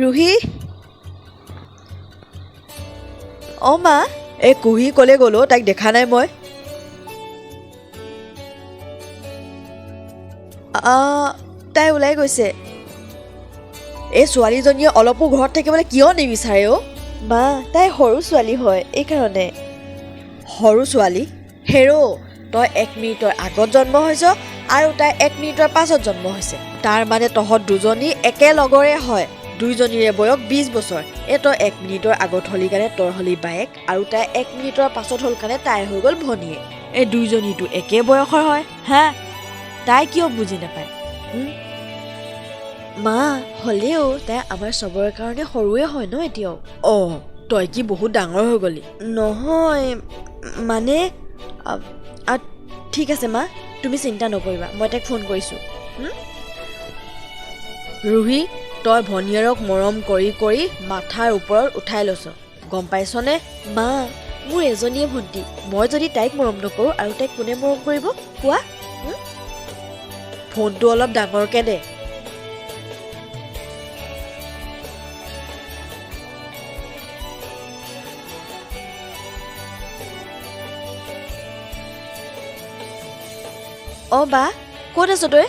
ruhi অ মা এই কুহি কলে গ'লো তাইক দেখা নাই মই তাই ওলাই গৈছে এই ছোৱালীজনীয়ে অলপো ঘৰত থাকিবলৈ কিয় নিবিচাৰে অ' মা তাই সৰু ছোৱালী হয় এইকাৰণে সৰু ছোৱালী হেৰ' তই 1 মিনিটৰ আগত জন্ম হৈছ আৰু তাই 1 মিনিটৰ পাছত জন্ম হৈছে তাৰ মানে তহঁত দুজনী একে লগৰে হয় দুইজনীৰে বয়স 20 বছৰ এই তই 1 মিনিটৰ আগত হলি কাৰণে তই হলি বায়েক আৰু তাই 1 মিনিটৰ পাছত হ'ল কাৰণে তাই হৈ গ'ল ভনীয়ে এই দুইজনীটো একে বয়সৰ হয় হা তাই কিয় বুজি নাপায় মা হ'লেও তাই আমাৰ চবৰে কাৰণে সৰুৱে হয় ন এতিয়াও অঁ তই কি বহুত ডাঙৰ হৈ গ'লি নহয় মানে ঠিক আছে মা তুমি চিন্তা নকৰিবা মই তাইক ফোন কৰিছোঁ ৰুহি তই ভনীয়েৰক মৰম কৰি কৰি মাথাৰ ওপৰত উঠাই লৈছ গম পাইছনে মা মোৰ এজনীয়ে ভণ্টি মই যদি তাইক মৰম নকৰোঁ আৰু তাইক কোনে মৰম কৰিব কোৱা ফোনটো অলপ ডাঙৰকৈ দে অঁ বা ক'ত আছ তই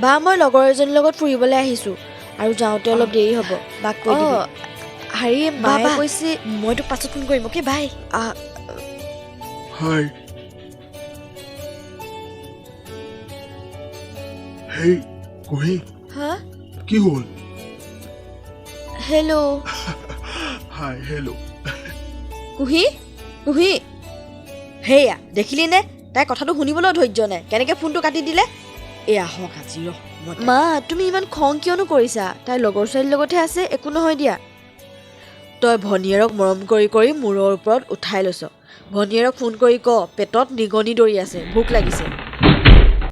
বা মই লগৰ এজনীৰ লগত ফুৰিবলৈ আহিছোঁ আৰু যাওঁতে অলপ দেৰি হ'ব বাক কৈ দিবি হেৰি মায়ে কৈছে মই তোক পাছত ফোন কৰিম অ'কে বাই হাই হেই কুহি হা কি হ'ল হেল্ল' হাই হেল্ল' কুহি কুহি সেয়া দেখিলি নে তাই কথাটো শুনিবলৈও ধৈৰ্য নাই কেনেকৈ ফোনটো কাটি দিলে এয়া হওক আজি মা তুমি ইমান খং কিয়নো কৰিছা তাইৰ লগৰ ছোৱালীৰ লগতহে আছে একো নহয় দিয়া তই ভনীয়েৰক মৰম কৰি কৰি মূৰৰ ওপৰত উঠাই লৈছ ভনীয়েৰক ফোন কৰি ক পেটত নিগনি দৌৰি আছে ভোক লাগিছে